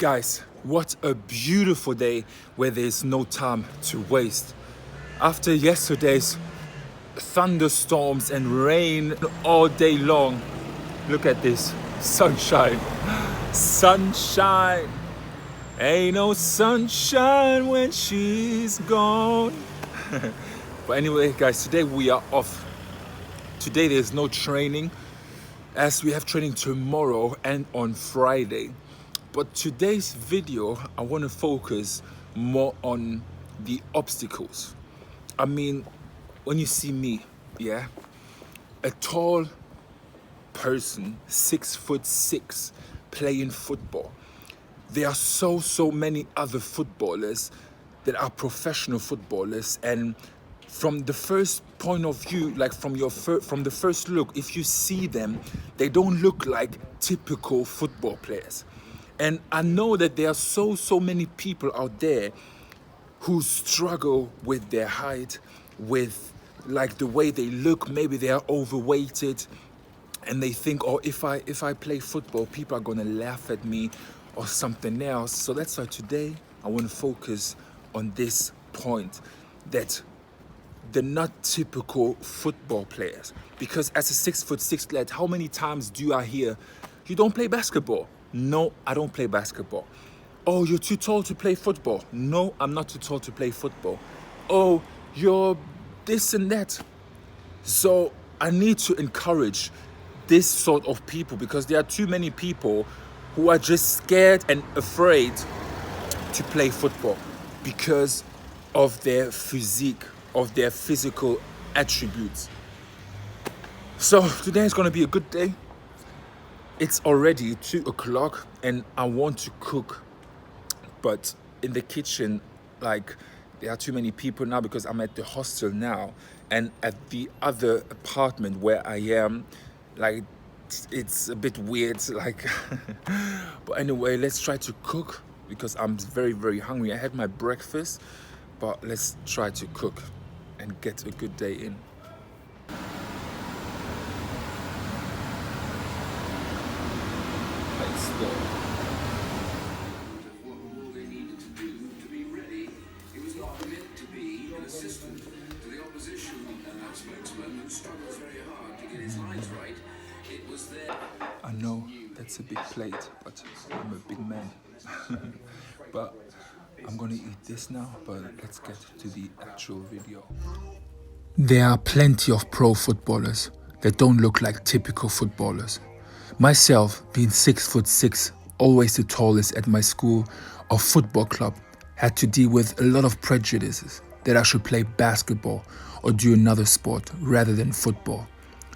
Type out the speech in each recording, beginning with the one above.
Guys, what a beautiful day where there's no time to waste. After yesterday's thunderstorms and rain all day long, look at this sunshine. Sunshine. Ain't no sunshine when she's gone. But anyway, guys, today we are off. Today there's no training, as we have training tomorrow and on Friday. But today's video, I want to focus more on the obstacles. I mean, when you see me, yeah, a tall person, 6'6", playing football. There are so many other footballers that are professional footballers, and from the first point of view, like from the first look, if you see them, they don't look like typical football players. And I know that there are so many people out there who struggle with their height, with like the way they look. Maybe they are overweighted and they think, oh, if I play football, people are gonna laugh at me or something else. So that's why today I want to focus on this point, that they're not typical football players. Because as a 6'6" lad, how many times do I hear, you don't play basketball? No, I don't play basketball. Oh, you're too tall to play football. No, I'm not too tall to play football. Oh, you're this and that. So I need to encourage this sort of people, because there are too many people who are just scared and afraid to play football because of their physique, of their physical attributes. So today is going to be a good day. It's already 2 o'clock and I want to cook, but in the kitchen, like, there are too many people now because I'm at the hostel now, and at the other apartment where I am, like, it's a bit weird, like. But anyway, let's try to cook because I'm very hungry. I had my breakfast, but let's try to cook and get a good day in. I know that's a big plate, but I'm a big man. But I'm gonna eat this now, but let's get to the actual video. There are plenty of pro footballers that don't look like typical footballers. Myself, being 6'6", always the tallest at my school or football club, had to deal with a lot of prejudices that I should play basketball or do another sport rather than football.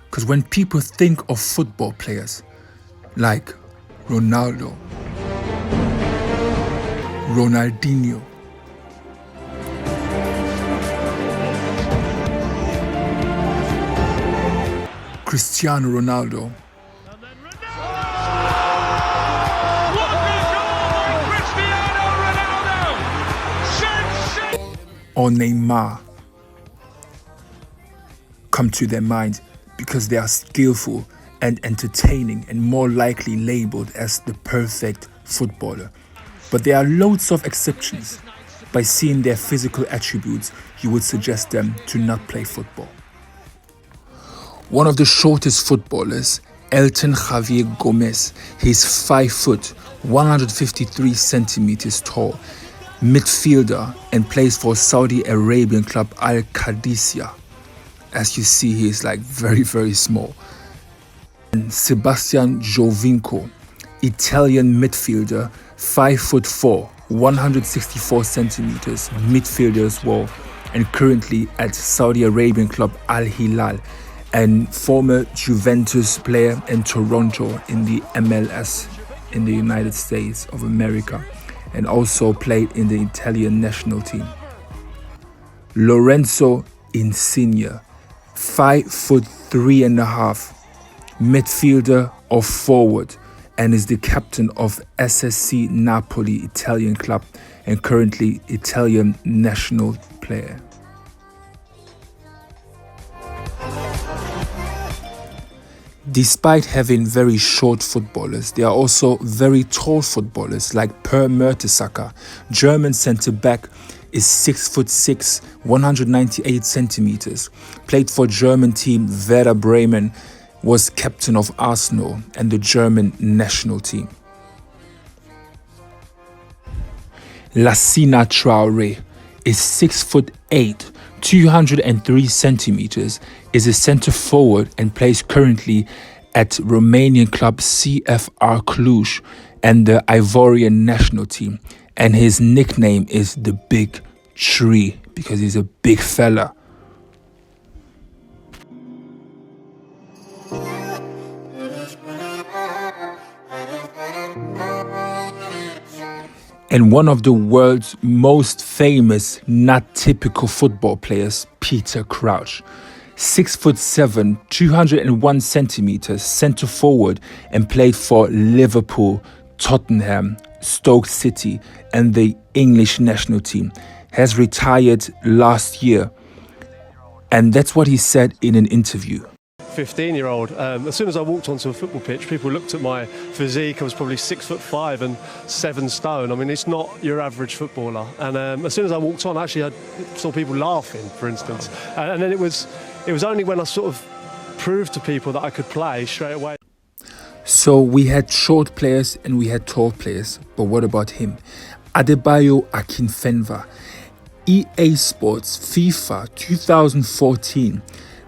Because when people think of football players like Ronaldo, Ronaldinho, Cristiano Ronaldo, or Neymar, come to their mind because they are skillful and entertaining and more likely labeled as the perfect footballer. But there are loads of exceptions. By seeing their physical attributes, you would suggest them to not play football. One of the shortest footballers, Elton Javier Gomez, he's 5 foot, 153 centimeters tall, midfielder, and plays for Saudi Arabian club Al Qadisiyah. As you see, he is like very small. And Sebastian Giovinco, Italian midfielder, 5'4", 164 centimeters, midfielder as well, and currently at Saudi Arabian club Al Hilal, and former Juventus player in Toronto in the MLS in the United States of America, and also played in the Italian national team. Lorenzo Insigne, 5'3.5", midfielder or forward, and is the captain of SSC Napoli Italian club and currently Italian national player. Despite having very short footballers, there are also very tall footballers like Per Mertesacker. German centre-back is 6'6", 198 centimeters. Played for German team Werder Bremen, was captain of Arsenal and the German national team. Lassina Traoré is 6'8", 203 centimeters, is a centre forward and plays currently at Romanian club CFR Cluj and the Ivorian national team. And his nickname is the Big Tree because he's a big fella. And one of the world's most famous, not typical football players, Peter Crouch. 6'7", 201 centimeters, centre forward, and played for Liverpool, Tottenham, Stoke City, and the English national team. Has retired last year. And that's what he said in an interview. 15-year-old. As soon as I walked onto a football pitch, people looked at my physique. I was probably 6'5" and 7 stone. I mean, it's not your average footballer. And as soon as I walked on, actually, I saw people laughing, for instance. And then it was only when I sort of proved to people that I could play straight away. So we had short players and we had tall players, but what about him? Adebayo Akinfenwa. EA Sports FIFA 2014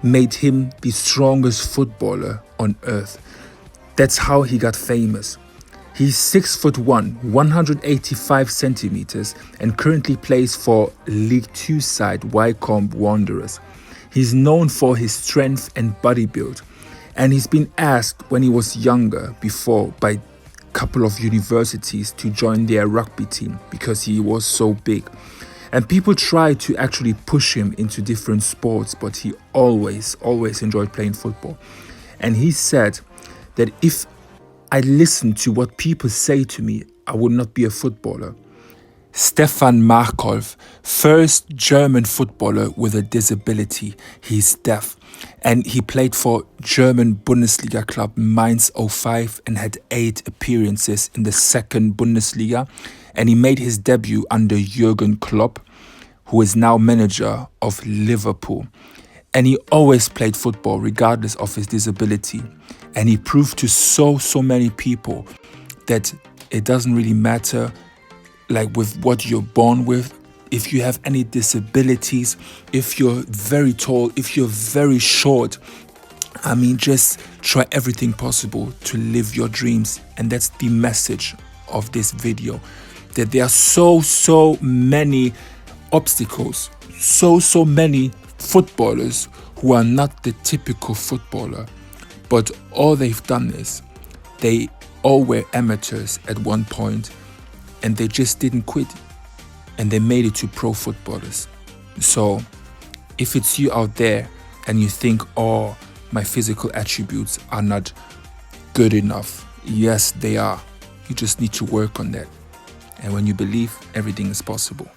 made him the strongest footballer on earth. That's how he got famous. He's 6'1", 185 centimeters, and currently plays for League 2 side Wycombe Wanderers. He's known for his strength and body build, and he's been asked when he was younger before by a couple of universities to join their rugby team because he was so big. And people tried to actually push him into different sports, but he always enjoyed playing football. And he said that if I listened to what people say to me, I would not be a footballer. Stefan Markov, first German footballer with a disability. He's deaf. And he played for German Bundesliga club Mainz 05 and had 8 appearances in the second Bundesliga. And he made his debut under Jürgen Klopp, who is now manager of Liverpool. And he always played football regardless of his disability. And he proved to so many people that it doesn't really matter like with what you're born with. If you have any disabilities, if you're very tall, if you're very short, I mean, just try everything possible to live your dreams. And that's the message of this video. That there are so many obstacles, so many footballers who are not the typical footballer, but all they've done is they all were amateurs at one point and they just didn't quit and they made it to pro footballers. So if it's you out there and you think, oh, my physical attributes are not good enough, yes, they are. You just need to work on that. And when you believe, everything is possible.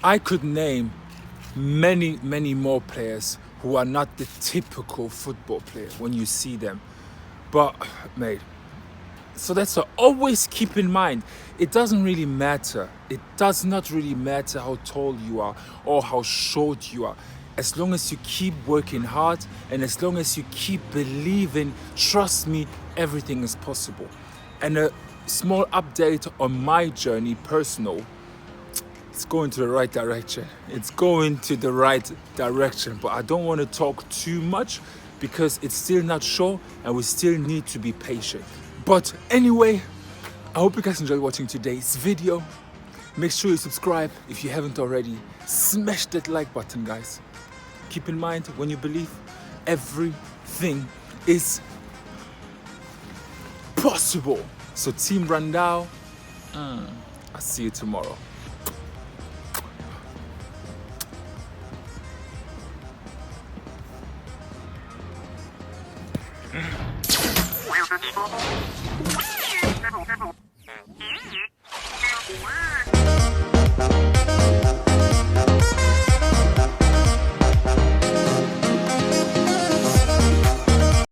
I could name many more players who are not the typical football player when you see them. But, mate, so that's what always keep in mind. It doesn't really matter. It does not really matter how tall you are or how short you are. As long as you keep working hard and as long as you keep believing, trust me, everything is possible. And a small update on my journey, personal, it's going to the right direction. It's going to the right direction, but I don't want to talk too much because it's still not sure and we still need to be patient. But anyway, I hope you guys enjoyed watching today's video. Make sure you subscribe if you haven't already. Smash that like button, guys. Keep in mind, when you believe, everything is possible. So Team Brandao, I'll see you tomorrow.